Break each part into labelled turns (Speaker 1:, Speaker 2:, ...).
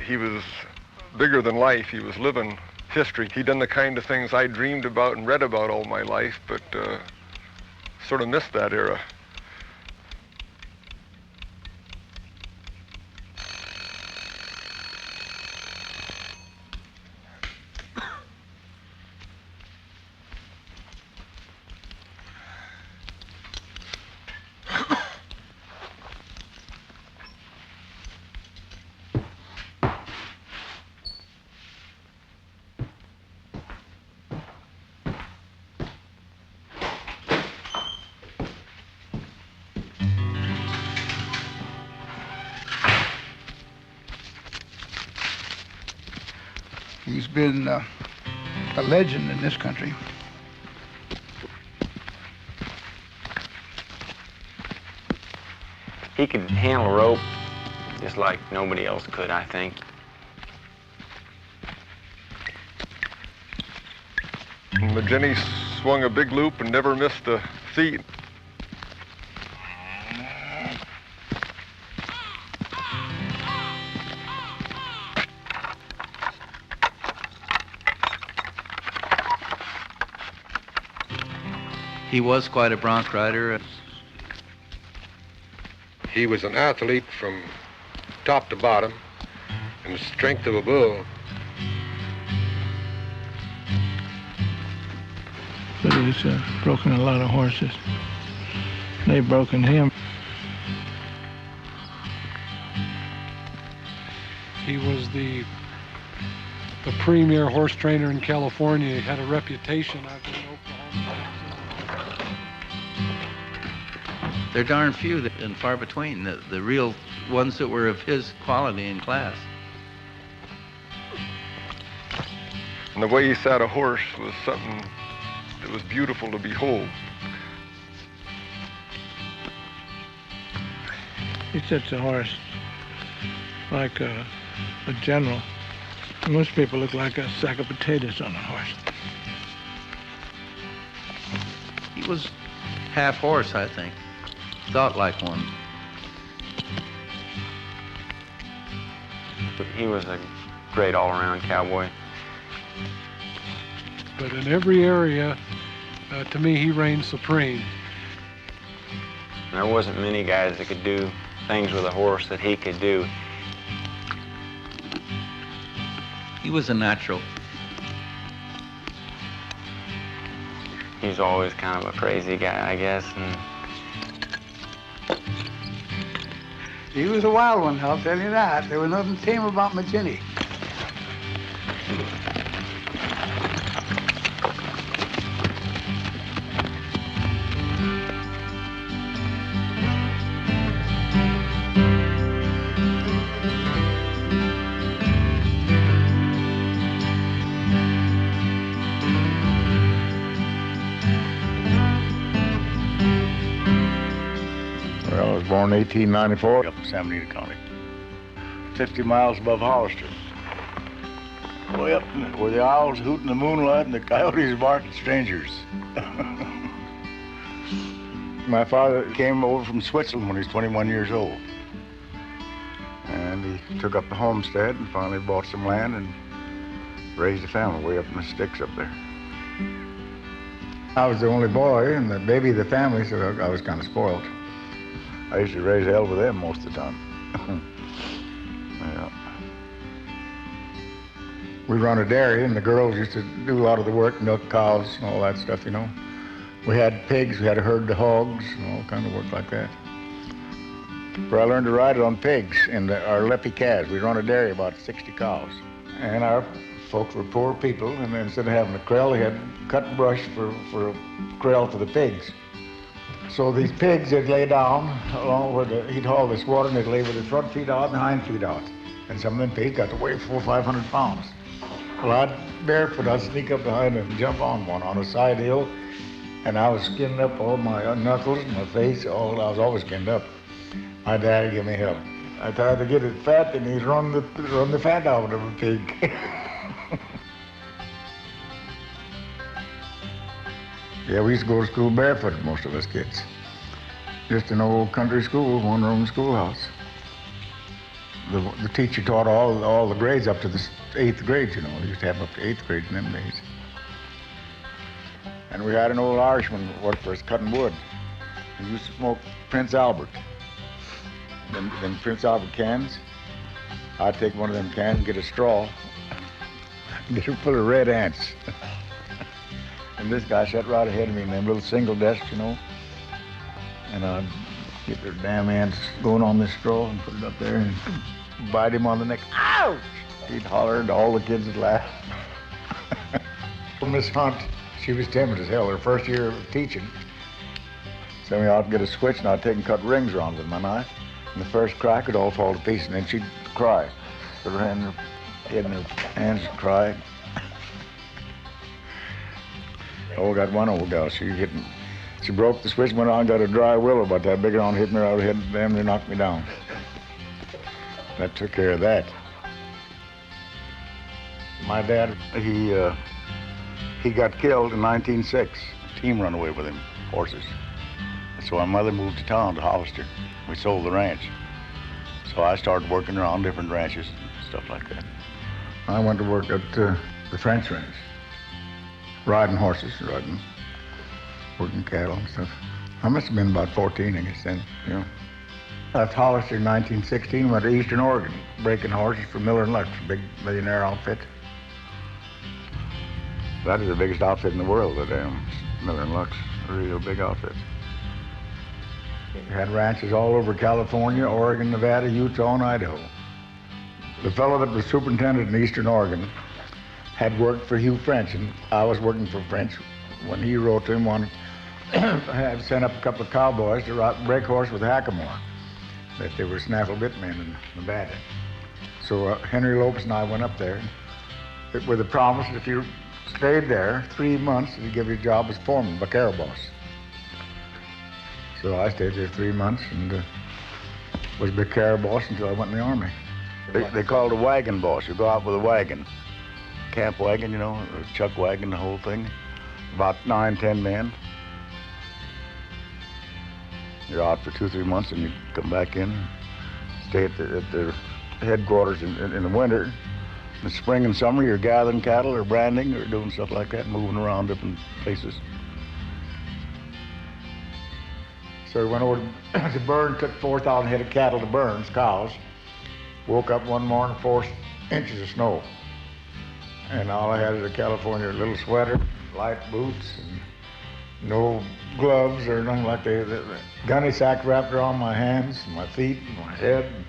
Speaker 1: He was bigger than life. He was living history. He'd done the kind of things I dreamed about and read about all my life, but sort of missed that era.
Speaker 2: He's been a legend in this country.
Speaker 3: He could handle a rope just like nobody else could, I think.
Speaker 1: Maginni swung a big loop and never missed a feat.
Speaker 4: He was quite a bronc rider.
Speaker 5: He was an athlete from top to bottom, and the strength of a bull.
Speaker 6: But he's broken a lot of horses. They've broken him.
Speaker 7: He was the premier horse trainer in California. He had a reputation. I've been in Oklahoma.
Speaker 4: They're darn few and far between, the real ones that were of his quality and class.
Speaker 1: And the way he sat a horse was something that was beautiful to behold.
Speaker 6: He sits a horse like a general. Most people look like a sack of potatoes on a horse.
Speaker 4: He was half horse, I think. Thought like one.
Speaker 3: He was a great all-around cowboy.
Speaker 7: But in every area, to me, he reigned supreme.
Speaker 3: There wasn't many guys that could do things with a horse that he could do.
Speaker 4: He was a natural.
Speaker 3: He's always kind of a crazy guy, I guess. And
Speaker 2: He was a wild one, I'll tell you that. There was nothing tame about Maginni.
Speaker 8: Born in 1894 up in San Benito County, 50 miles above Hollister. Way up where the owls hoot in the moonlight and the coyotes bark at strangers. My father came over from Switzerland when he was 21 years old. And he took up the homestead and finally bought some land and raised a family way up in the sticks up there. I was the only boy and the baby of the family, so I was kind of spoiled. I used to raise hell with them most of the time. Yeah. We run a dairy, and the girls used to do a lot of the work, milk cows and all that stuff, you know. We had pigs, we had to herd the hogs, and all kind of work like that. But I learned to ride it on pigs and our leppy calves. We run a dairy, about 60 cows. And our folks were poor people, and instead of having a corral, they had cut brush for a corral for the pigs. So these pigs, they'd lay down along where he'd haul this water, and they'd lay with their front feet out and the hind feet out. And some of them pigs got to weigh 400 or 500 pounds. Well, barefoot, I'd sneak up behind them and jump on one on a side hill, and I was skinning up all my knuckles and my face, I was always skinned up. My dad'd give me help. I tried to get it fat, and he'd run the fat out of a pig. Yeah, we used to go to school barefoot, most of us kids. Just an old country school, one-room schoolhouse. the teacher taught all the grades up to the 8th grade, you know. They used to have up to 8th grade in them days. And we had an old Irishman who worked for us cutting wood. He used to smoke Prince Albert. Them Prince Albert cans, I'd take one of them cans and get a straw, get it full of red ants. And this guy sat right ahead of me in them little single desks, you know. And I'd get their damn ants going on this straw and put it up there and bite him on the neck. Ouch! He'd holler and all the kids would laugh. Miss Hunt, she was timid as hell. Her first year of teaching, sent me out to get a switch, and I'd take and cut rings around with my knife. And the first crack would all fall to pieces, and then she'd cry. Put her hand in her head in her hands and cry. Oh, got one old gal, she broke the switch, went on and got a dry willow about that big around, hit me right over the head, damn near knocked me down. That took care of that. My dad, he got killed in 1906. A team run away with him, horses. So my mother moved to town to Hollister. We sold the ranch. So I started working around different ranches and stuff like that. I went to work at the French ranch, riding horses, working cattle and stuff. I must have been about 14, I guess, then, you know. Left Hollister in 1916, went to Eastern Oregon, breaking horses for Miller and Lux, a big millionaire outfit. That is the biggest outfit in the world, the damn Miller and Lux, a real big outfit. We had ranches all over California, Oregon, Nevada, Utah, and Idaho. The fellow that was superintendent in Eastern Oregon had worked for Hugh French, and I was working for French when he wrote to him, had sent up a couple of cowboys to break horse with Hackamore, that they were snaffle bit men in Nevada. So Henry Lopes and I went up there with a promise that if you stayed there 3 months, he'd give you a job as foreman, vaquero boss. So I stayed there 3 months and was vaquero boss until I went in the Army. They called a wagon boss. You go out with a wagon, camp wagon, you know, a chuck wagon, the whole thing. About 9, 10 men. You're out for 2, 3 months and you come back in, stay at their headquarters in the winter. In the spring and summer, you're gathering cattle or branding or doing stuff like that, moving around different places. So we went over to Burns, took 4,000 head of cattle to Burns, cows. Woke up one morning, 4 inches of snow. And all I had is a California little sweater, light boots, and no gloves or nothing like that. The gunny sack wrapped around my hands, and my feet, and my head. And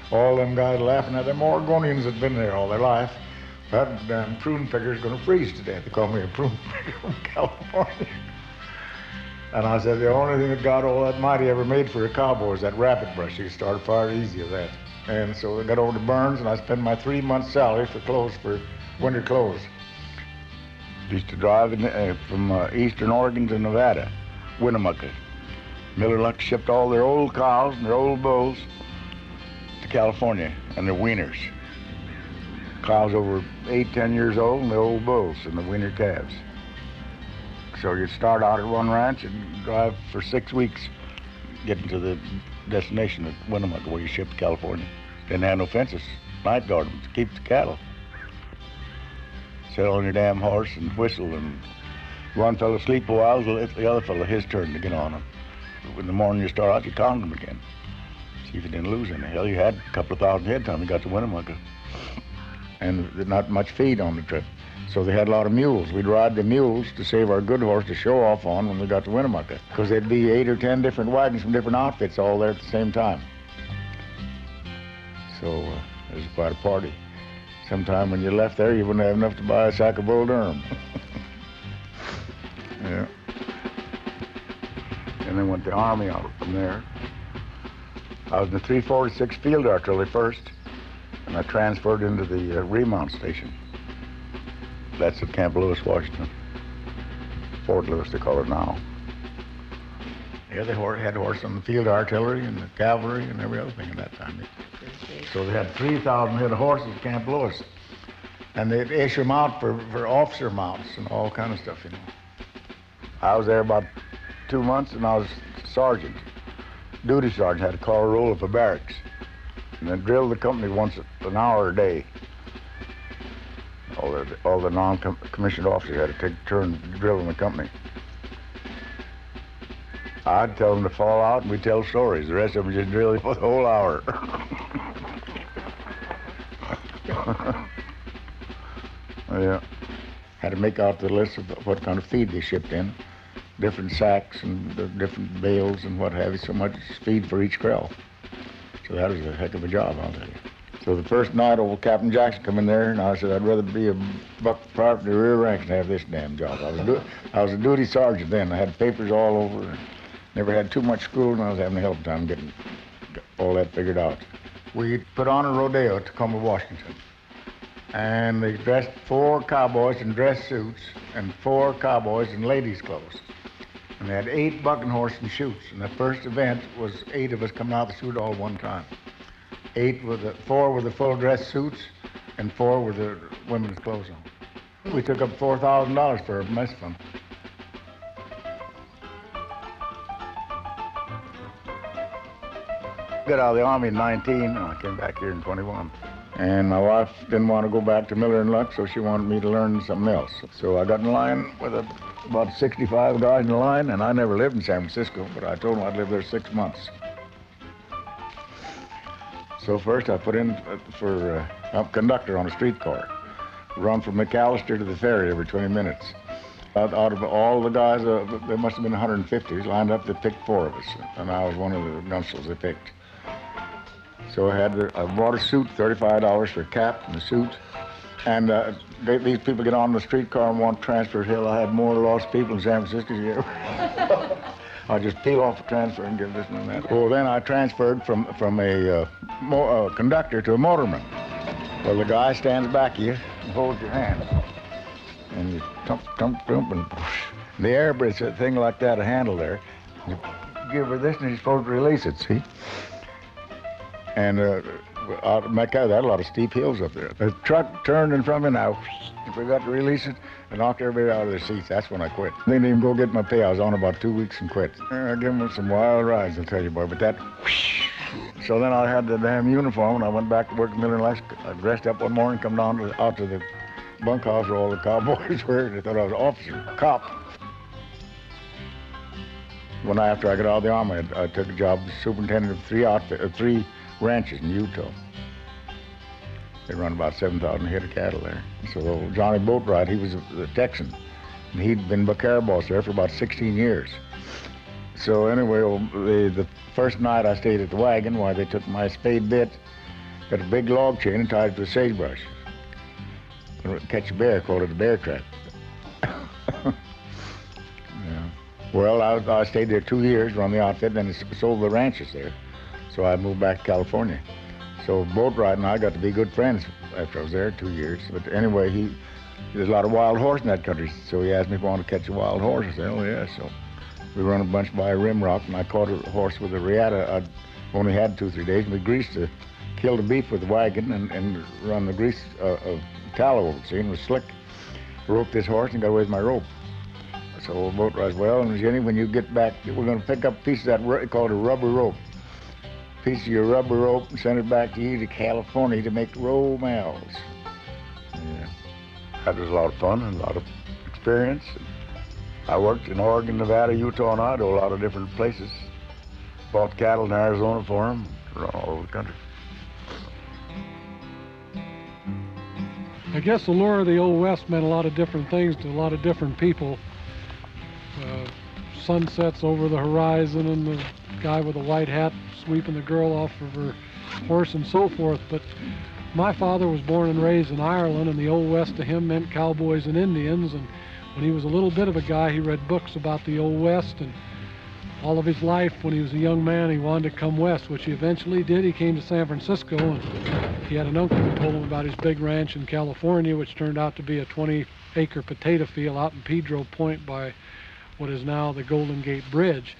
Speaker 8: all them guys laughing at them Oregonians that had been there all their life. That damn prune picker's gonna freeze to death. They call me a prune picker from California. And I said, the only thing that God Almighty ever made for a cowboy is that rabbit brush. You start far easy with that. And so I got over to Burns, and I spent my 3 months' salary for clothes, for winter clothes. Used to drive from Eastern Oregon to Nevada, Winnemucca. Miller Lux shipped all their old cows and their old bulls to California, and their weaners. Cows over 8, 10 years old, and the old bulls and the weaner calves. So you'd start out at one ranch and drive for 6 weeks, getting to the destination at Winnemucca, where you shipped to California. Didn't have no fences, night guard to keep the cattle. Sit on your damn horse and whistle, and one fellow sleep a while, it's the other fellow his turn to get on him. In the morning you start out, you count them again. See if you didn't lose any. Hell, you had a couple of thousand head time you got to Winnemucca. And not much feed on the trip. So they had a lot of mules. We'd ride the mules to save our good horse to show off on when we got to Winnemucca. Because there'd be 8 or 10 different wagons from different outfits all there at the same time. So it was quite a party. Sometime when you left there, you wouldn't have enough to buy a sack of Bull Durham. Yeah. And then went to the Army out from there. I was in the 346 Field Artillery first, and I transferred into the remount station. That's at Camp Lewis, Washington. Fort Lewis, they call it now. Yeah, they had horses on the field artillery and the cavalry and every other thing at that time. So they had 3,000 head of horses at Camp Lewis. And they'd issue them out for officer mounts and all kind of stuff, you know. I was there about 2 months, and I was sergeant. Duty sergeant, had to call a roll of a barracks. And then drilled the company once an hour a day. All the non-commissioned officers had to take turns drilling the company. I'd tell them to fall out and we'd tell stories. The rest of them just drilled for the whole hour. Yeah. Had to make out the list of what kind of feed they shipped in. Different sacks and the different bales and what have you, so much feed for each corral. So that was a heck of a job, I'll tell you. So the first night, old Captain Jackson come in there, and I said, I'd rather be a buck private in the rear ranks than have this damn job. I was a duty sergeant then. I had papers all over. Never had too much school, and I was having a hell of a time getting all that figured out. We put on a rodeo at Tacoma, Washington. And they dressed 4 cowboys in dress suits and 4 cowboys in ladies' clothes. And they had 8 bucking horses and chutes. And the first event was 8 of us coming out of the chute all at one time. 4 with the full dress suits and 4 with the women's clothes on. We took up $4,000 for a mess fund. Got out of the Army in 19, and I came back here in 21. And my wife didn't want to go back to Miller and Luck, so she wanted me to learn something else. So I got in line with about 65 guys in the line, and I never lived in San Francisco, but I told them I'd live there 6 months. So first I put in for a conductor on a streetcar. Run from McAllister to the ferry every 20 minutes. Out of all the guys, there must have been 150 lined up. They picked 4 of us, and I was one of the gunsels they picked. So I bought a suit, $35 for a cap and a suit. And these people get on the streetcar and want to transfer. Hell, I had more lost people in San Francisco than you ever. I just peel off the transfer and give this and that. Well, then I transferred from a conductor to a motorman. Well, the guy stands back of you and holds your hand. And you thump, thump, thump, and whoosh. The air bridge, a thing like that, a handle there. You give her this and you're supposed to release it, see? And out of Mecca, there are a lot of steep hills up there. The truck turned in front of me now. If we got to release it, I knocked everybody out of their seats. That's when I quit. They didn't even go get my pay. I was on about 2 weeks and quit. I gave them some wild rides, I'll tell you, boy. But that, whoosh. So then I had the damn uniform, and I went back to work at Miller and Lex. I dressed up one morning, come down out to the bunkhouse where all the cowboys were. They thought I was an officer, cop. After I got out of the Army, I took a job as superintendent of 3 ranches in Utah. They run about 7,000 head of cattle there. So Johnny Boatwright, he was a Texan, and he'd been vaquero boss there for about 16 years. So anyway, the first night I stayed at the wagon while they took my spade bit, got a big log chain and tied it to a sagebrush. Catch a bear, called it a bear trap. Yeah. Well, I stayed there 2 years, run the outfit, and then sold the ranches there. So I moved back to California. So Boatwright and I got to be good friends after I was there 2 years. But anyway, there's a lot of wild horse in that country. So he asked me if I wanted to catch a wild horse. I said, oh yeah. So we run a bunch by a rim rock, and I caught a horse with a riata. I'd only had 2 or 3 days, and we killed the beef with the wagon and run the grease of tallow over, see, and it was slick. Roped this horse and got away with my rope. So Boatwright, well, and Jenny, when you get back, we're going to pick up a piece of that, called a rubber rope. Piece of your rubber rope and send it back to you to California to make romels. Yeah. That was a lot of fun and a lot of experience. I worked in Oregon, Nevada, Utah, and Idaho, a lot of different places. Bought cattle in Arizona for them, all over the country.
Speaker 7: I guess the lure of the Old West meant a lot of different things to a lot of different people. Sunsets over the horizon and the guy with a white hat sweeping the girl off of her horse and so forth. But my father was born and raised in Ireland, and the Old West to him meant cowboys and Indians. And when he was a little bit of a guy, he read books about the Old West, and all of his life when he was a young man he wanted to come west, which he eventually did. He came to San Francisco, and he had an uncle who told him about his big ranch in California, which turned out to be a 20-acre potato field out in Pedro Point by what is now the Golden Gate Bridge.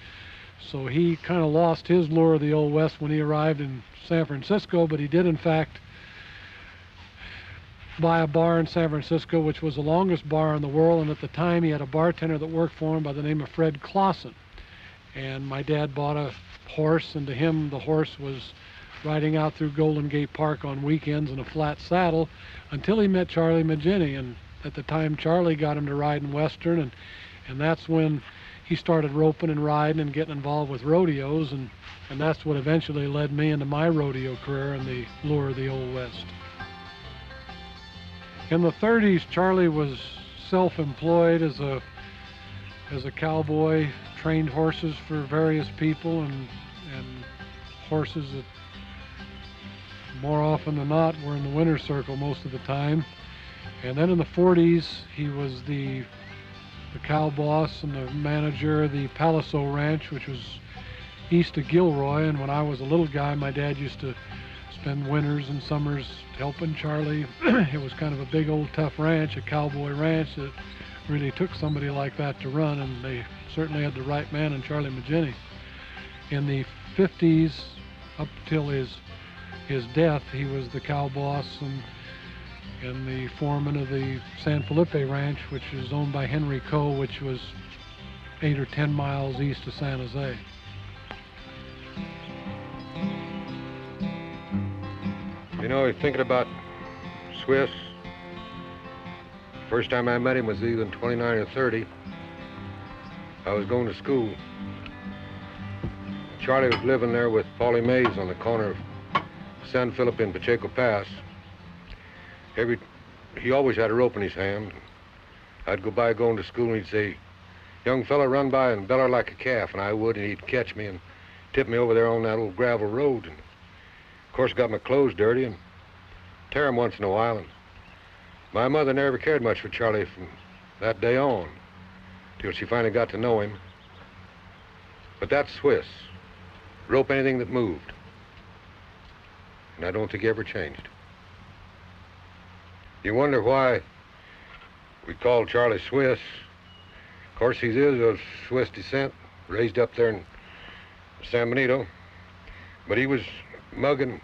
Speaker 7: So he kind of lost his lure of the Old West when he arrived in San Francisco, but he did in fact buy a bar in San Francisco, which was the longest bar in the world, and at the time he had a bartender that worked for him by the name of Fred Clausen. And my dad bought a horse, and to him the horse was riding out through Golden Gate Park on weekends in a flat saddle until he met Charlie Maginni. And at the time, Charlie got him to ride in Western, and that's when he started roping and riding and getting involved with rodeos, and that's what eventually led me into my rodeo career and the lure of the Old West. In the 30s, Charlie was self-employed as a cowboy, trained horses for various people, and horses that more often than not were in the winner's circle most of the time. And then in the 40s, he was the cow boss and the manager of the Palaso Ranch, which was east of Gilroy. And when I was a little guy, my dad used to spend winters and summers helping Charlie. It was kind of a big old tough ranch, a cowboy ranch that really took somebody like that to run, and they certainly had the right man in Charlie Maginni. In the 50s, up till his death, he was the cow boss and the foreman of the San Felipe Ranch, which is owned by Henry Coe, which was 8 or 10 miles east of San Jose.
Speaker 5: You know, thinking about Swiss, first time I met him was either 29 or 30. I was going to school. Charlie was living there with Paulie Mays on the corner of San Felipe and Pacheco Pass. He always had a rope in his hand. I'd go by going to school and he'd say, "Young fella, run by and beller like a calf," and I would, and he'd catch me and tip me over there on that old gravel road. And of course, got my clothes dirty and tear them once in a while. And my mother never cared much for Charlie from that day on, till she finally got to know him. But that's Swiss. Rope anything that moved. And I don't think he ever changed. You wonder why we call Charlie Swiss. Of course, he is of Swiss descent, raised up there in San Benito. But he was mugging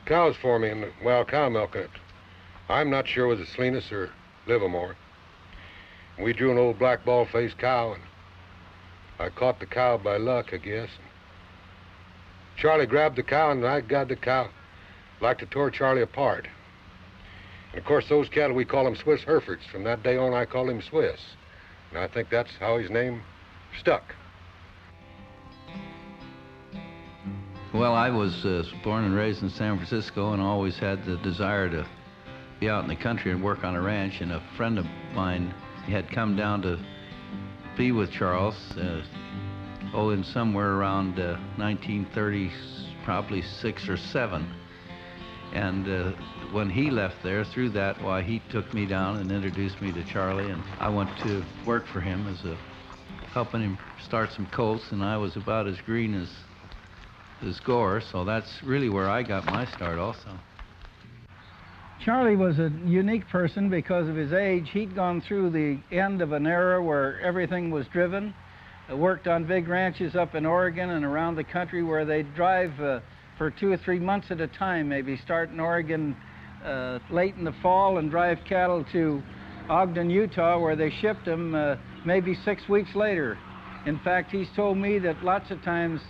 Speaker 5: cows for me in the wild cow milking it. I'm not sure was it Salinas or Livermore. We drew an old black ball-faced cow, and I caught the cow by luck, I guess. Charlie grabbed the cow, and I got the cow like to tore Charlie apart. And of course, those cattle, we call them Swiss Herefords. From that day on, I called him Swiss. And I think that's how his name stuck.
Speaker 4: Well, I was born and raised in San Francisco and always had the desire to be out in the country and work on a ranch. And a friend of mine had come down to be with Charles, in somewhere around 1930, probably 6 or 7. And when he left there, through that, why, he took me down and introduced me to Charlie, and I went to work for him helping him start some colts, and I was about as green as Gore, so that's really where I got my start also.
Speaker 2: Charlie was a unique person because of his age. He'd gone through the end of an era where everything was driven, worked on big ranches up in Oregon and around the country where they'd drive for 2 or 3 months at a time, maybe start in Oregon late in the fall and drive cattle to Ogden, Utah, where they shipped them maybe 6 weeks later. In fact, he's told me that lots of times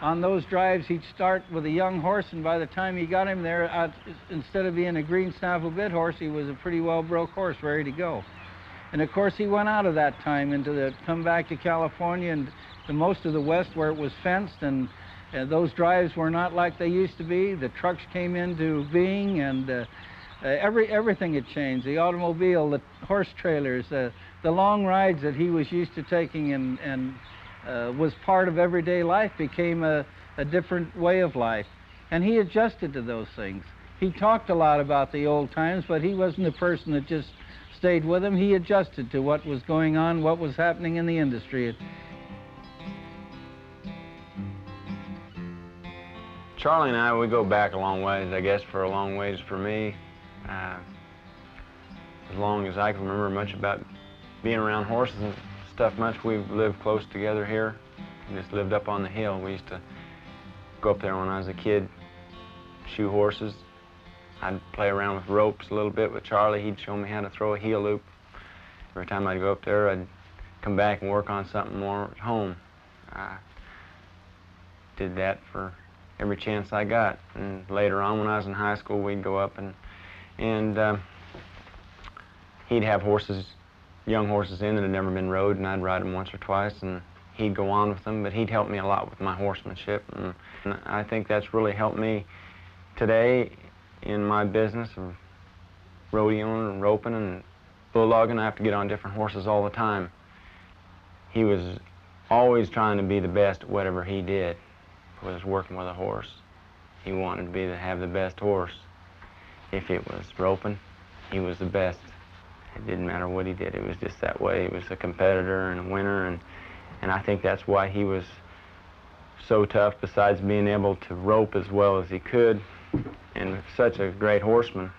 Speaker 2: on those drives he'd start with a young horse, and by the time he got him there, instead of being a green snaffle bit horse, he was a pretty well broke horse ready to go. And of course he went out of that time come back to California and to most of the West where it was fenced, and those drives were not like they used to be. The trucks came into being, and everything had changed. The automobile, the horse trailers, the long rides that he was used to taking and was part of everyday life became a different way of life. And he adjusted to those things. He talked a lot about the old times, but he wasn't the person that just stayed with them. He adjusted to what was going on, what was happening in the industry.
Speaker 3: Charlie and I, we go back a long ways, I guess, for a long ways for me. As long as I can remember much about being around horses and stuff much, we've lived close together here. We just lived up on the hill. We used to go up there when I was a kid, shoe horses. I'd play around with ropes a little bit with Charlie. He'd show me how to throw a heel loop. Every time I'd go up there, I'd come back and work on something more at home. I did that for every chance I got. And later on, when I was in high school, we'd go up and he'd have horses, young horses in that had never been rode, and I'd ride them once or twice, and he'd go on with them, but he'd help me a lot with my horsemanship. And I think that's really helped me today in my business of rodeoing and roping and bulldogging. I have to get on different horses all the time. He was always trying to be the best at whatever he did, was working with a horse. He wanted to have the best horse. If it was roping, he was the best. It didn't matter what he did. It was just that way. He was a competitor and a winner, and I think that's why he was so tough, besides being able to rope as well as he could, and such a great horseman,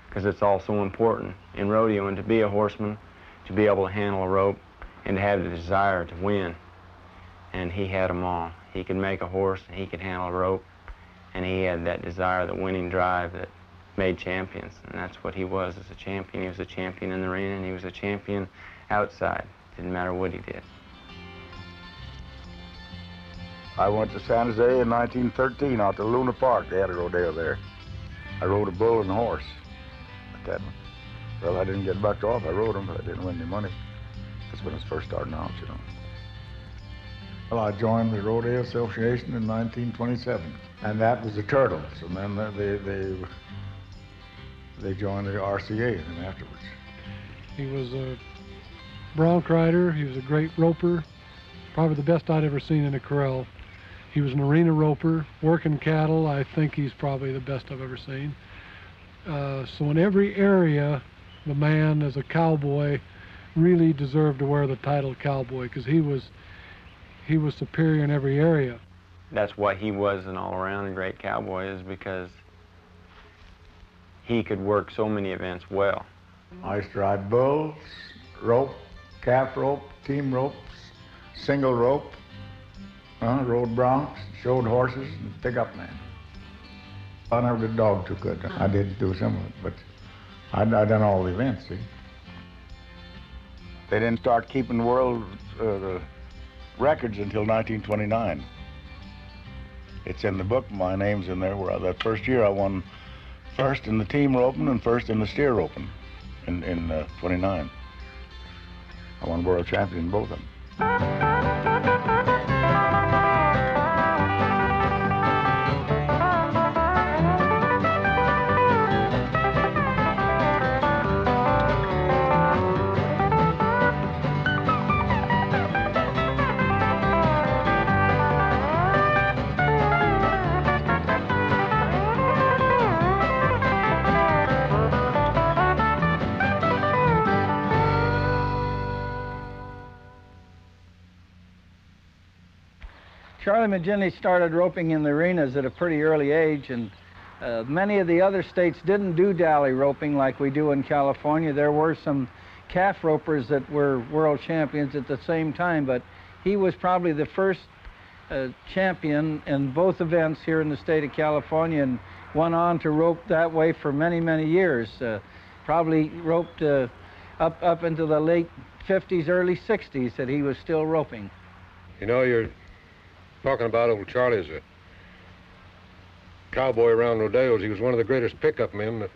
Speaker 3: because it's all so important in rodeo, and to be a horseman, to be able to handle a rope, and to have the desire to win. And he had them all. He could make a horse, and he could handle a rope, and he had that desire, the winning drive that made champions, and that's what he was as a champion. He was a champion in the ring, and he was a champion outside. Didn't matter what he did.
Speaker 8: I went to San Jose in 1913 out to Luna Park. They had a rodeo there. I rode a bull and a horse at that one. Well, I didn't get bucked off. I rode him, but I didn't win any money. That's when I was first starting out, you know. Well, I joined the Rodeo Association in 1927, and that was the Turtles, and then they joined the RCA then afterwards.
Speaker 7: He was a bronc rider. He was a great roper, probably the best I'd ever seen in a corral. He was an arena roper, working cattle. I think he's probably the best I've ever seen. So in every area, the man as a cowboy really deserved to wear the title cowboy, because he was superior in every area.
Speaker 3: That's why he was an all-around great cowboy, is because he could work so many events well.
Speaker 8: I used to ride bulls, rope, calf rope, team ropes, single rope, rode broncs, showed horses, and pick-up man. I never did dog too good. I did do some of it, but I'd done all the events, see. They didn't start keeping world records until 1929. It's in the book, my name's in there, where that first year I won first in the team roping and first in the steer roping in 29. I won world champion in both of them.
Speaker 2: Charlie Maginni started roping in the arenas at a pretty early age, and many of the other states didn't do dally roping like we do in California. There were some calf ropers that were world champions at the same time, but he was probably the first champion in both events here in the state of California, and went on to rope that way for many, many years. Probably roped up into the late 50s, early 60s that he was still roping.
Speaker 5: You know, you're talking about old Charlie as a cowboy around rodeos. He was one of the greatest pickup men that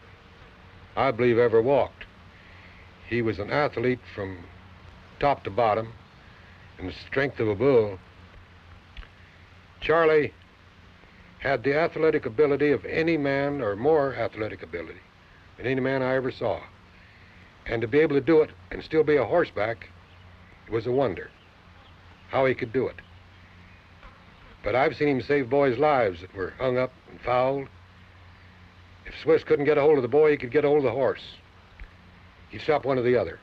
Speaker 5: I believe ever walked. He was an athlete from top to bottom, and the strength of a bull. Charlie had the athletic ability of any man, or more athletic ability than any man I ever saw. And to be able to do it and still be a horseback, it was a wonder how he could do it. But I've seen him save boys' lives that were hung up and fouled. If Swiss couldn't get a hold of the boy, he could get a hold of the horse. He'd stop one or the other.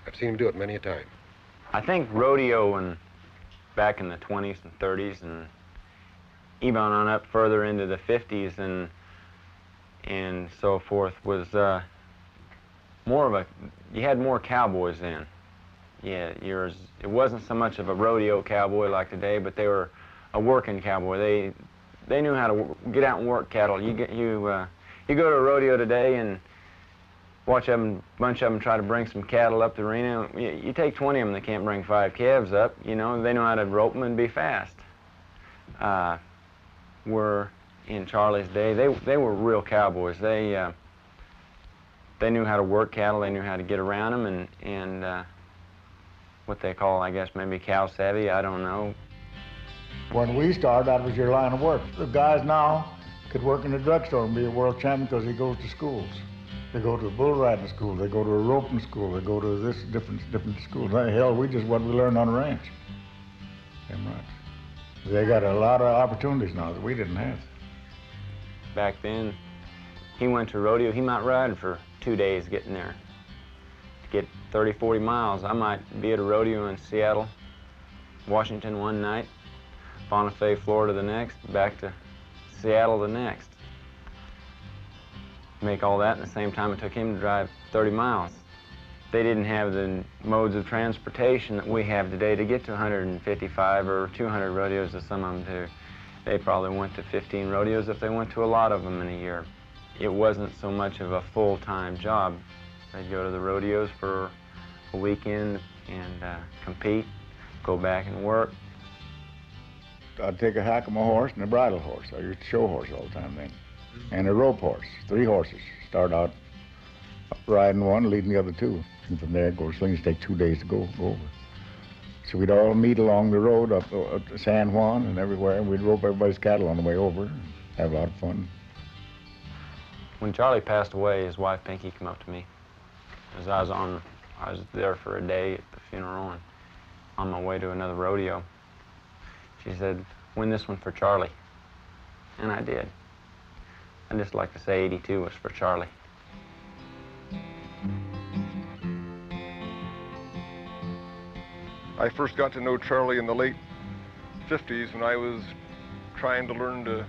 Speaker 5: I've seen him do it many a time.
Speaker 3: I think rodeo, and back in the 20s and 30s, and even on up further into the 50s and so forth, was more of a, you had more cowboys then. Yeah, it wasn't so much of a rodeo cowboy like today, but they were a working cowboy. They knew how to get out and work cattle. You go to a rodeo today and watch a bunch of them try to bring some cattle up the arena. You take 20 of them that can't bring 5 calves up. You know, they know how to rope them and be fast. were in Charlie's day. They were real cowboys. They knew how to work cattle. They knew how to get around them, and what they call, I guess, maybe cow savvy. I don't know.
Speaker 8: When we started, that was your line of work. The guys now could work in the drugstore and be a world champion because he goes to schools. They go to a bull riding school, they go to a roping school, they go to this different schools. Hell, we just what we learned on the ranch. Damn right. They got a lot of opportunities now that we didn't have.
Speaker 3: Back then, he went to Rodeo. He might ride for 2 days getting there. To get 30, 40 miles, I might be at a rodeo in Seattle, Washington one night, Bonifay, Florida the next, back to Seattle the next. Make all that in the same time it took him to drive 30 miles. They didn't have the modes of transportation that we have today to get to 155 or 200 rodeos as some of them do. They probably went to 15 rodeos if they went to a lot of them in a year. It wasn't so much of a full-time job. They'd go to the rodeos for a weekend and compete, go back and work.
Speaker 8: I'd take a hack of my horse and a bridle horse. I used to show horse all the time then. And a rope horse, 3 horses. Start out riding one, leading the other 2. And from there, go to Salinas, take 2 days to go over. So we'd all meet along the road up to San Juan and everywhere, and we'd rope everybody's cattle on the way over, have a lot of fun.
Speaker 3: When Charlie passed away, his wife Pinky came up to me. As I was there for a day at the funeral and on my way to another rodeo. She said, "Win this one for Charlie." And I did. I'd just like to say 82 was for Charlie.
Speaker 1: I first got to know Charlie in the late 50s when I was trying to learn to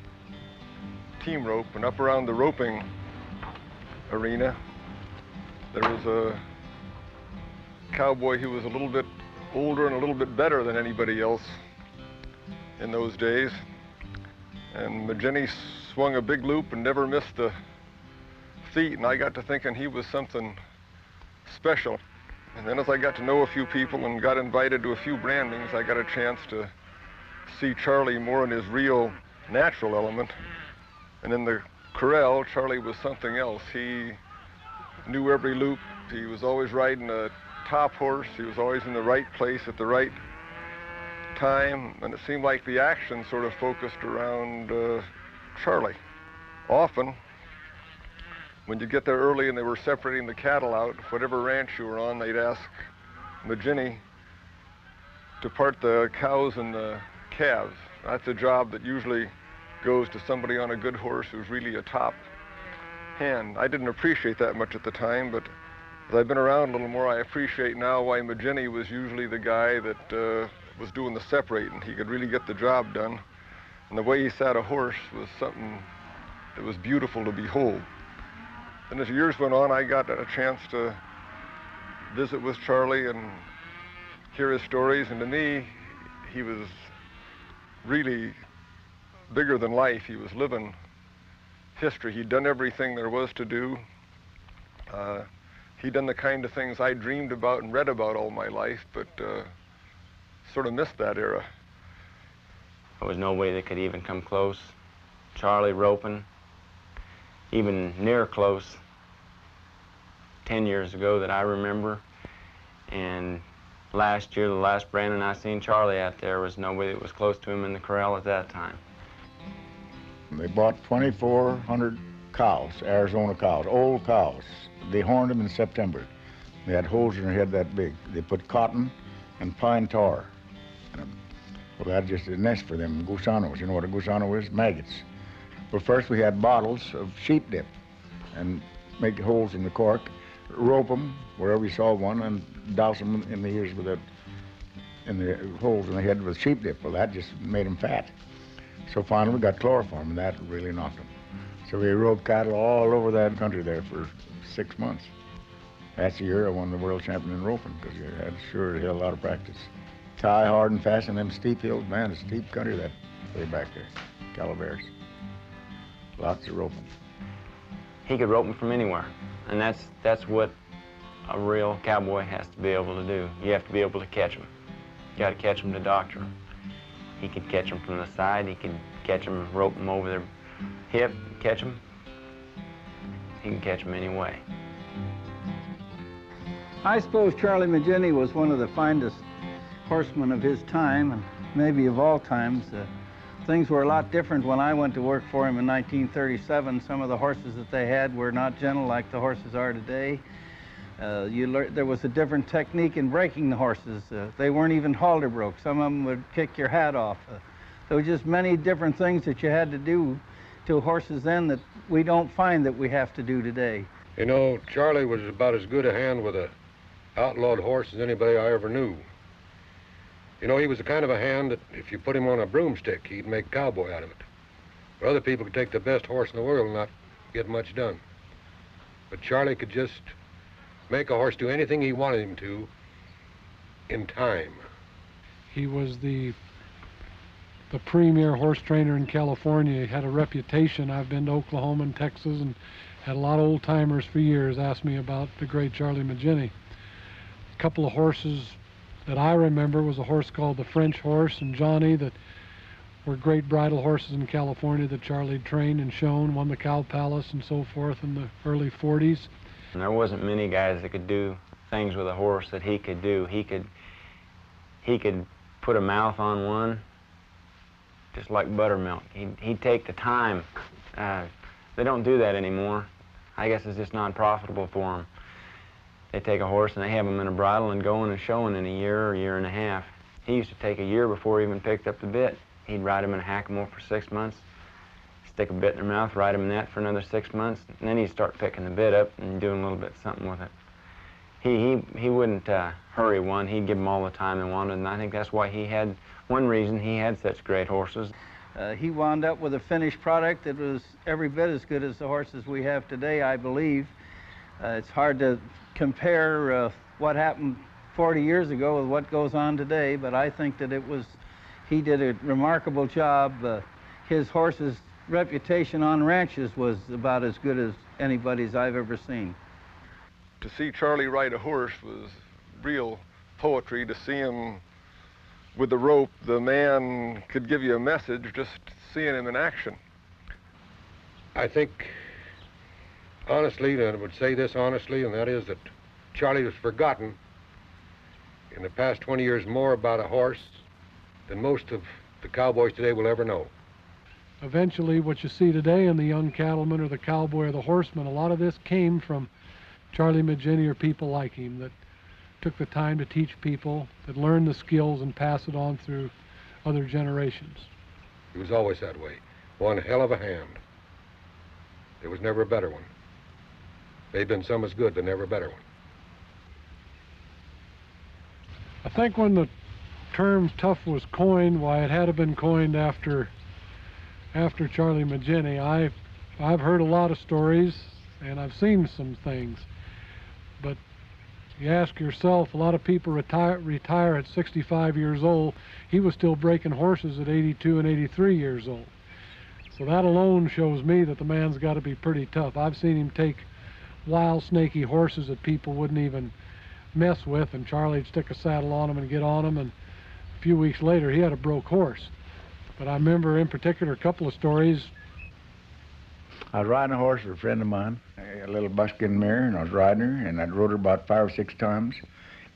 Speaker 1: team rope, and up around the roping arena there was a cowboy who was a little bit older and a little bit better than anybody else in those days, and Maginni swung a big loop and never missed a feet, and I got to thinking he was something special. And then as I got to know a few people and got invited to a few brandings, I got a chance to see Charlie more in his real natural element. And in the corral, Charlie was something else. He knew every loop. He was always riding a top horse. He was always in the right place at the right time. And it seemed like the action sort of focused around Charlie. Often, when you get there early and they were separating the cattle out, whatever ranch you were on, they'd ask Maginni to part the cows and the calves. That's a job that usually goes to somebody on a good horse who's really a top hand. I didn't appreciate that much at the time, but as I've been around a little more, I appreciate now why Maginni was usually the guy that was doing the separating. He could really get the job done. And the way he sat a horse was something that was beautiful to behold. And as years went on, I got a chance to visit with Charlie and hear his stories. And to me, he was really bigger than life. He was living history. He'd done everything there was to do. He'd done the kind of things I dreamed about and read about all my life, but sort of missed that era.
Speaker 3: There was nobody that could even come close. Charlie roping, even near close, 10 years ago that I remember. And last year, the last branding I seen Charlie out there was nobody that was close to him in the corral at that time.
Speaker 8: They bought 2,400 cows, Arizona cows, old cows. They horned them in September. They had holes in their head that big. They put cotton and pine tar in them. Well, that's just a nest for them gusanos. You know what a gusano is? Maggots. Well, first we had bottles of sheep dip and make holes in the cork, rope them wherever you saw one, and douse them in the ears with in the holes in the head with sheep dip. Well, that just made them fat. So finally we got chloroform, and that really knocked them. So we roped cattle all over that country there for 6 months. That's the year I won the world champion in roping, because you had sure a lot of practice. Tie hard and fast in them steep hills, man, it's steep country that way back there, Calaveras. Lots of roping.
Speaker 3: He could rope them from anywhere, and that's what a real cowboy has to be able to do. You have to be able to catch them. You got to catch them to doctor them. He could catch them from the side. He could catch them, rope them over their hip, catch them. He can catch them any way.
Speaker 2: I suppose Charlie Maginni was one of the finest horsemen of his time, and maybe of all times. Things were a lot different when I went to work for him in 1937. Some of the horses that they had were not gentle like the horses are today. There was a different technique in breaking the horses. They weren't even halter broke. Some of them would kick your hat off. There were just many different things that you had to do to horses then that we don't find that we have to do today.
Speaker 5: You know, Charlie was about as good a hand with a outlawed horse as anybody I ever knew. You know, he was the kind of a hand that if you put him on a broomstick, he'd make Cowboy out of it. But other people could take the best horse in the world and not get much done. But Charlie could just make a horse do anything he wanted him to in time.
Speaker 7: He was the premier horse trainer in California. He had a reputation. I've been to Oklahoma and Texas and had a lot of old timers for years ask me about the great Charlie Maginni. A couple of horses that I remember was a horse called the French Horse and Johnny that were great bridle horses in California that Charlie trained and shown, won the Cow Palace and so forth in the early 40s.
Speaker 3: And there wasn't many guys that could do things with a horse that he could do. He could put a mouth on one just like buttermilk. He'd take the time. They don't do that anymore. I guess it's just not profitable for them. They take a horse and they have him in a bridle and going and showing in a year or year and a half. He used to take a year before he even picked up the bit. He'd ride him in a hack-a-mole for 6 months, stick a bit in their mouth, ride him in that for another 6 months, and then he'd start picking the bit up and doing a little bit something with it. He wouldn't hurry one. He'd give them all the time they wanted, and I think that's why he had, one reason he had such great horses.
Speaker 2: He wound up with a finished product that was every bit as good as the horses we have today, I believe. It's hard to compare what happened 40 years ago with what goes on today, but I think that he did a remarkable job. His horse's reputation on ranches was about as good as anybody's I've ever seen.
Speaker 1: To see Charlie ride a horse was real poetry. To see him with the rope, the man could give you a message just seeing him in action.
Speaker 5: I think, honestly, and I would say this honestly, and that is that Charlie was forgotten in the past 20 years more about a horse than most of the cowboys today will ever know.
Speaker 7: Eventually, what you see today in the young cattleman or the cowboy or the horseman, a lot of this came from Charlie Maginni or people like him that took the time to teach people, that learned the skills and pass it on through other generations.
Speaker 5: He was always that way. One hell of a hand. There was never a better one. They've been some as good, but never a better one.
Speaker 7: I think when the term tough was coined, why it had to have been coined after Charlie Maginni. I've heard a lot of stories and I've seen some things, but you ask yourself, a lot of people retire at 65 years old. He was still breaking horses at 82 and 83 years old. So that alone shows me that the man's got to be pretty tough. I've seen him take wild, snaky horses that people wouldn't even mess with, and Charlie'd stick a saddle on them and get on them, and a few weeks later he had a broke horse. But I remember in particular a couple of stories.
Speaker 8: I was riding a horse with a friend of mine, a little buckskin mare, and I was riding her, and I'd rode her about 5 or 6 times.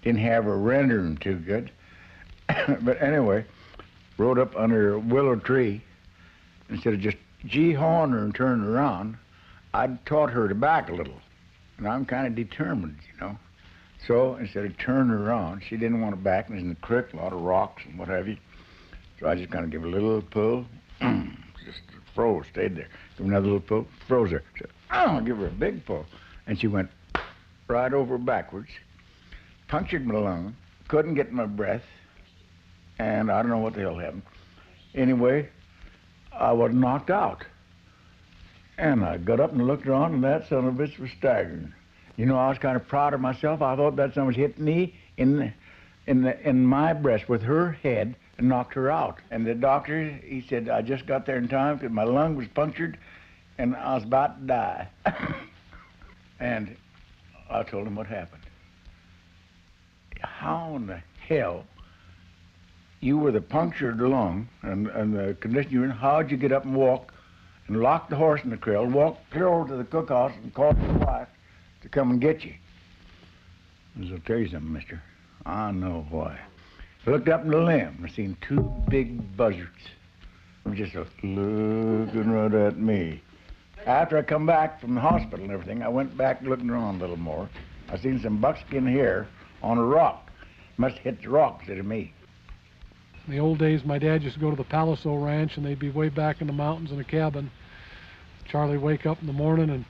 Speaker 8: Didn't have her rendering too good. But anyway, rode up under a willow tree. Instead of just gee-hawing her and turning around, I'd taught her to back a little. And I'm kind of determined, you know. So instead of turning her around, she didn't want to back, and there's in the creek, a lot of rocks and what have you. So I just kind of give her a little pull, just froze, stayed there. Give her another little pull, froze her. So, I'll give her a big pull. And she went right over backwards, punctured my lung, couldn't get my breath, and I don't know what the hell happened. Anyway, I was knocked out. And I got up and looked around, and that son of a bitch was staggering. You know, I was kind of proud of myself. I thought that son was hit me in my breast with her head and knocked her out. And the doctor, he said, I just got there in time because my lung was punctured and I was about to die. And I told him what happened. How in the hell you were the punctured lung and the condition you're in, how'd you get up and walk and lock the horse in the creel, walk clear over to the cookhouse and call your wife to come and get you? I'll tell you something, mister. I know why. I looked up in the limb and seen two big buzzards just looking right at me. After I come back from the hospital and everything, I went back looking around a little more. I seen some buckskin hair on a rock. Must have hit the rock instead of me.
Speaker 7: In the old days, my dad used to go to the Paliso Ranch, and they'd be way back in the mountains in a cabin. Charlie'd wake up in the morning, and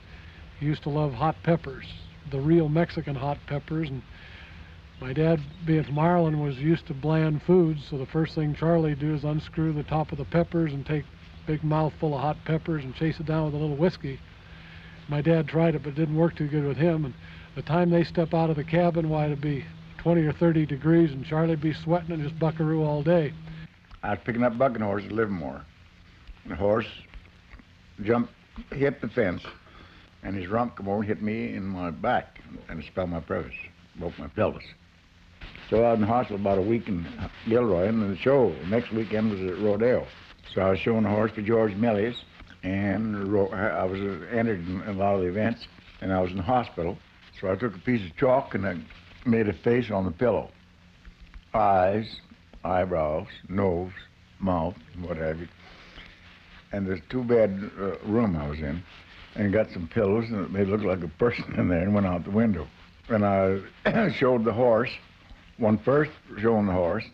Speaker 7: he used to love hot peppers, the real Mexican hot peppers. And my dad, being from Ireland, was used to bland foods, so the first thing Charlie'd do is unscrew the top of the peppers and take a big mouthful of hot peppers and chase it down with a little whiskey. My dad tried it, but it didn't work too good with him. And the time they step out of the cabin, why, it'd be 20 or 30 degrees, and Charlie'd be sweating and just buckaroo all day.
Speaker 8: I was picking up bucking horse at Livermore. The horse jumped, hit the fence, and his rump come over and hit me in my back, and it spelled my pelvis, broke my pelvis. So I was in the hospital about a week in Gilroy, and the show next weekend was at Rodeo. So I was showing the horse for George Millius, and I was entered in a lot of the events, and I was in the hospital. So I took a piece of chalk and I made a face on the pillow. Eyes, eyebrows, nose, mouth, what have you. And this two-bed room I was in, and got some pillows, and it made it look like a person in there, and went out the window. And I showed the horse, one first showing the horse,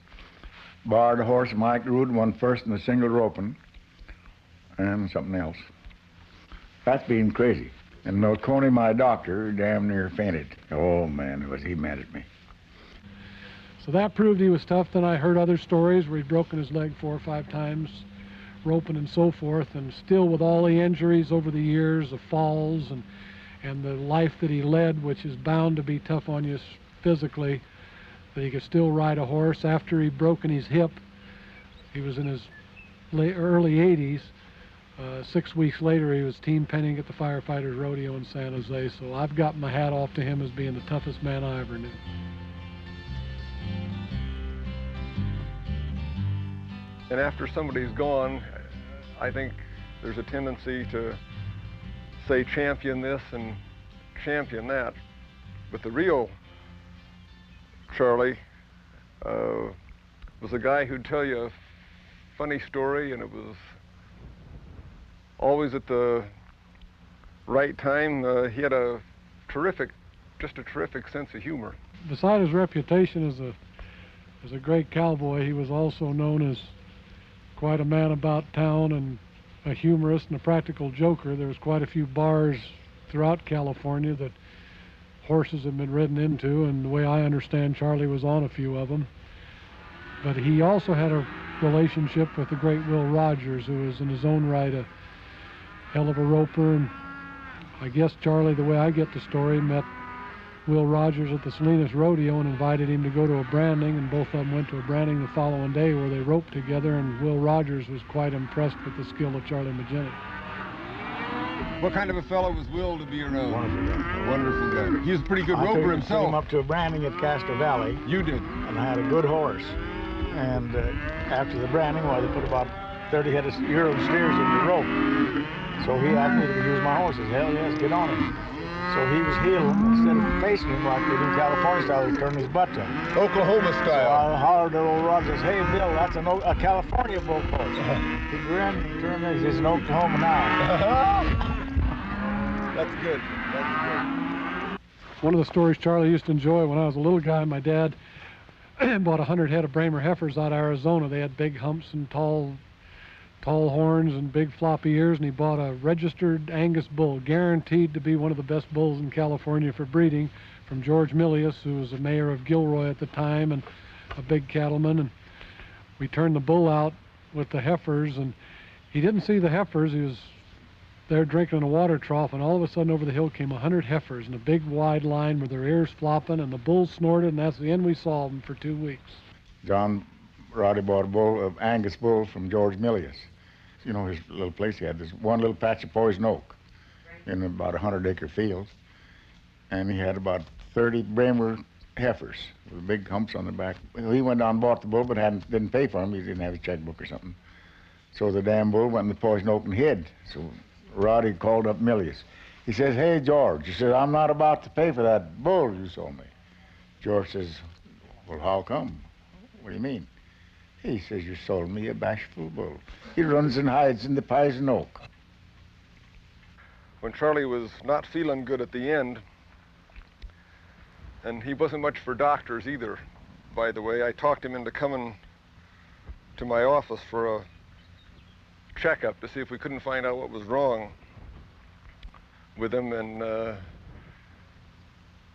Speaker 8: barred the horse, Mike Rood, one first in the single roping, and something else. That's being crazy. And Coney, my doctor, damn near fainted. Oh man, was he mad at me.
Speaker 7: So that proved he was tough. Then I heard other stories where he'd broken his leg 4 or 5 times, roping and so forth, and still with all the injuries over the years, the falls and the life that he led, which is bound to be tough on you physically, that he could still ride a horse. After he'd broken his hip, he was in his early 80s. 6 weeks later, he was team penning at the Firefighters Rodeo in San Jose, so I've got my hat off to him as being the toughest man I ever knew.
Speaker 1: And after somebody's gone, I think there's a tendency to say champion this and champion that. But the real Charlie was a guy who'd tell you a funny story, and it was always at the right time. He had just a terrific sense of humor.
Speaker 7: Beside his reputation as a great cowboy, he was also known as quite a man about town and a humorist and a practical joker. There was quite a few bars throughout California that horses have been ridden into, and the way I understand, Charlie was on a few of them. But he also had a relationship with the great Will Rogers, who was in his own right a hell of a roper. And I guess Charlie, the way I get the story, met Will Rogers at the Salinas Rodeo and invited him to go to a branding, and both of them went to a branding the following day where they roped together, and Will Rogers was quite impressed with the skill of Charlie Maginni.
Speaker 9: What kind of a fellow was Will to be around?
Speaker 8: Wonderful guy.
Speaker 9: Wonderful guy. He was a pretty good roper himself.
Speaker 8: I took him up to a branding at Castro Valley.
Speaker 9: You did.
Speaker 8: And I had a good horse. And after the branding, well, they put about 30 head of yearling steers in the rope. So he asked me to use my horses. Hell yes, get on him. So he was heeling, instead of facing him like we do California style, he turned his butt to him.
Speaker 9: Oklahoma style.
Speaker 8: So I hollered at old Rogers, "Hey Bill, that's a California bull horse." He grinned and turned and he says, "In Oklahoma now."
Speaker 9: That's good. That's good.
Speaker 7: One of the stories Charlie used to enjoy, when I was a little guy, my dad bought 100 head of Bramer heifers out of Arizona. They had big humps and tall horns and big floppy ears, and he bought a registered Angus bull, guaranteed to be one of the best bulls in California for breeding, from George Millius, who was the mayor of Gilroy at the time and a big cattleman. And we turned the bull out with the heifers, and he didn't see the heifers. He was there drinking in a water trough, and all of a sudden over the hill came 100 heifers in a big wide line with their ears flopping, and the bull snorted, and that's the end we saw them for 2 weeks.
Speaker 8: John Roddy bought a bull, of Angus bull from George Millius. You know, his little place, he had this one little patch of poison oak in about 100-acre field. And he had about 30 Bramer heifers with big humps on the back. He went down and bought the bull, but didn't pay for him. He didn't have a checkbook or something. So the damn bull went in the poison oak and hid. So Roddy called up Milius. He says, "Hey, George," he says, "I'm not about to pay for that bull you sold me." George says, "Well, how come? What do you mean?" He says, "You sold me a bashful bull. He runs and hides in the poison oak."
Speaker 1: When Charlie was not feeling good at the end, and he wasn't much for doctors either, by the way, I talked him into coming to my office for a checkup to see if we couldn't find out what was wrong with him, and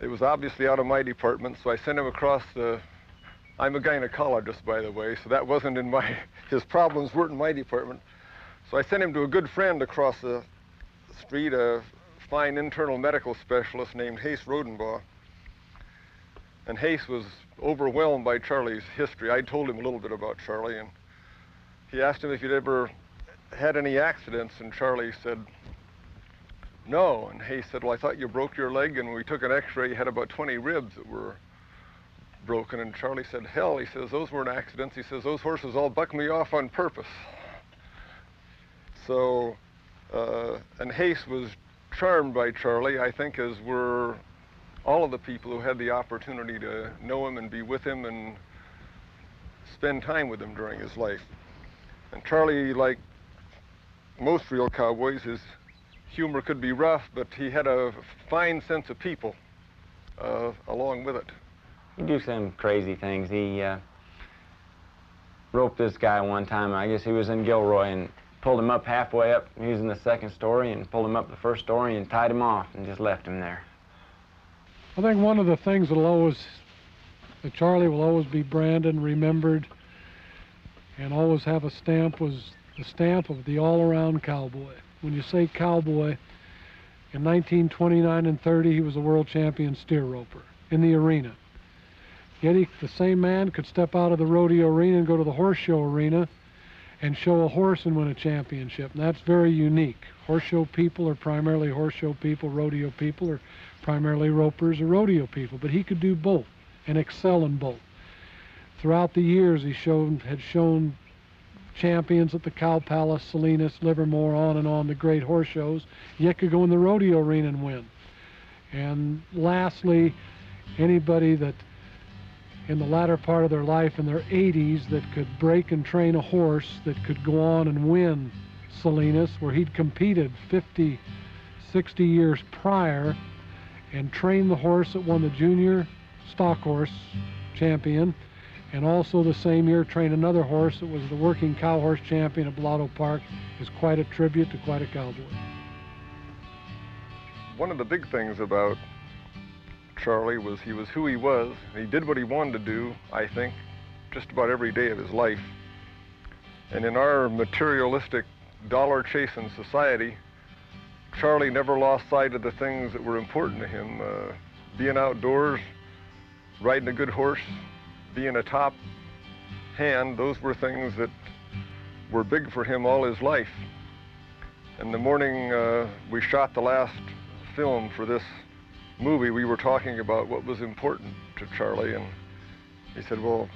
Speaker 1: it was obviously out of my department, so I sent him across the... I'm a gynecologist, by the way, so that wasn't in my... His problems weren't in my department. So I sent him to a good friend across the street, a fine internal medical specialist named Hayes Rodenbaugh. And Hayes was overwhelmed by Charlie's history. I told him a little bit about Charlie, and he asked him if he'd ever had any accidents, and Charlie said, "No." And Hayes said, "Well, I thought you broke your leg, and when we took an x-ray, you had about 20 ribs that were broken." And Charlie said, "Hell," he says, "those weren't accidents." He says, "Those horses all bucked me off on purpose." So, and Hayes was charmed by Charlie, I think, as were all of the people who had the opportunity to know him and be with him and spend time with him during his life. And Charlie, like most real cowboys, his humor could be rough, but he had a fine sense of people along with it.
Speaker 3: He'd do some crazy things. He roped this guy one time. I guess he was in Gilroy, and pulled him up halfway up. He was in the second story, and pulled him up the first story and tied him off and just left him there.
Speaker 7: I think one of the things that Charlie will always be branded and remembered and always have a stamp was the stamp of the all-around cowboy. When you say cowboy, in 1929 and 30, he was a world champion steer roper in the arena. Yet the same man could step out of the rodeo arena and go to the horse show arena and show a horse and win a championship. And that's very unique. Horse show people are primarily horse show people, rodeo people are primarily ropers or rodeo people, but he could do both and excel in both. Throughout the years, he had shown champions at the Cow Palace, Salinas, Livermore, on and on, the great horse shows, yet could go in the rodeo arena and win. And lastly, anybody that in the latter part of their life in their 80s that could break and train a horse that could go on and win Salinas, where he'd competed 50, 60 years prior, and trained the horse that won the junior stock horse champion, and also the same year trained another horse that was the working cow horse champion at Blotto Park, is quite a tribute to quite a cowboy.
Speaker 1: One of the big things about Charlie was he was who he was. He did what he wanted to do, I think, just about every day of his life. And in our materialistic, dollar-chasing society, Charlie never lost sight of the things that were important to him. Being outdoors, riding a good horse, being a top hand, those were things that were big for him all his life. And the morning we shot the last film for this movie, we were talking about what was important to Charlie, and he said, "Well,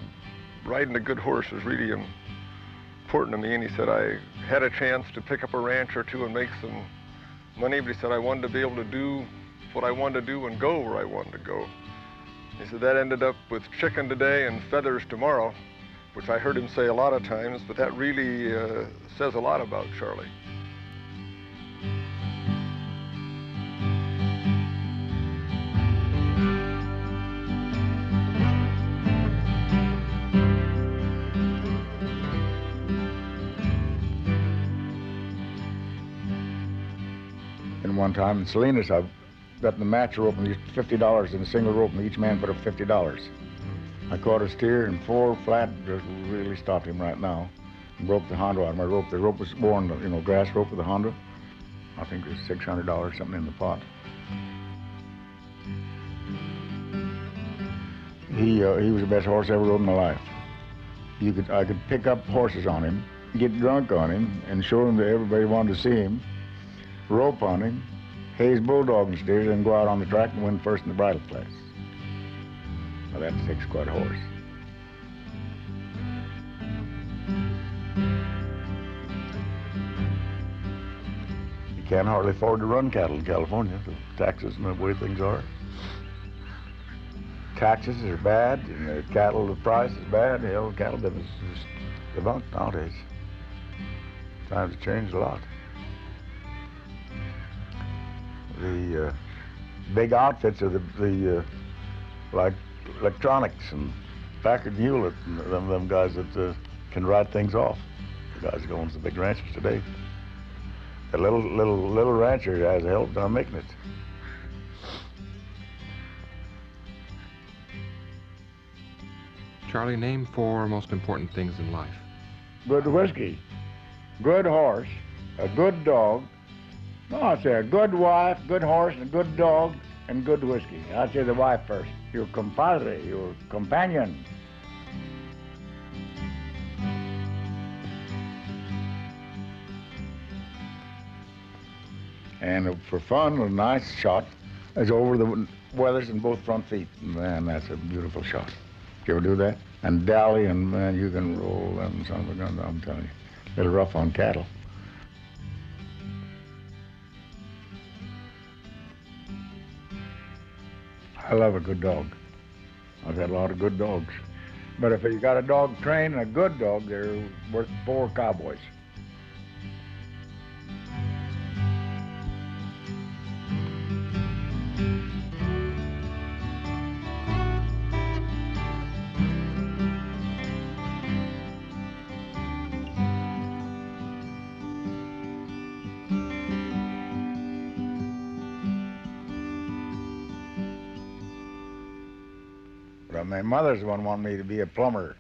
Speaker 1: riding a good horse is really important to me." And he said, "I had a chance to pick up a ranch or two and make some money, but he said I wanted to be able to do what I wanted to do and go where I wanted to go." He said that ended up with chicken today and feathers tomorrow, which I heard him say a lot of times, but that really says a lot about Charlie.
Speaker 8: And one time in Salinas, I got the match rope and used $50 in a single rope, and each man put up $50. I caught a steer and 4 flat, just really stopped him right now, and broke the Honda out of my rope. The rope was worn, you know, grass rope with the Honda. I think it was $600, something in the pot. He was the best horse I ever rode in my life. I could pick up horses on him, get drunk on him, and show him that everybody wanted to see him, rope on him, Hayes bulldog and steers, and go out on the track and win first in the bridle class. Now that takes quite a horse. You can't hardly afford to run cattle in California, the taxes and the way things are. Taxes are bad, and the cattle, the price is bad. Hell, cattle business is just the bunk nowadays. Times have changed a lot. The big outfits are the like electronics and Packard Hewlett and them guys that can ride things off. The guys that owns the big ranches today. The little rancher has a hell of a time making it.
Speaker 10: Charlie, name 4 most important things in life.
Speaker 8: Good whiskey, good horse, a good dog. No, I'd say a good wife, good horse, and a good dog, and good whiskey. I'd say the wife first. Your compadre, your companion. And for fun, a nice shot is over the weathers in both front feet. Man, that's a beautiful shot. You ever do that? And dally, and man, you can roll them son of a gun, I'm telling you. A little rough on cattle. I love a good dog. I've had a lot of good dogs. But if you got a dog trained and a good dog, they're worth 4 cowboys. My mother's one wanted me to be a plumber.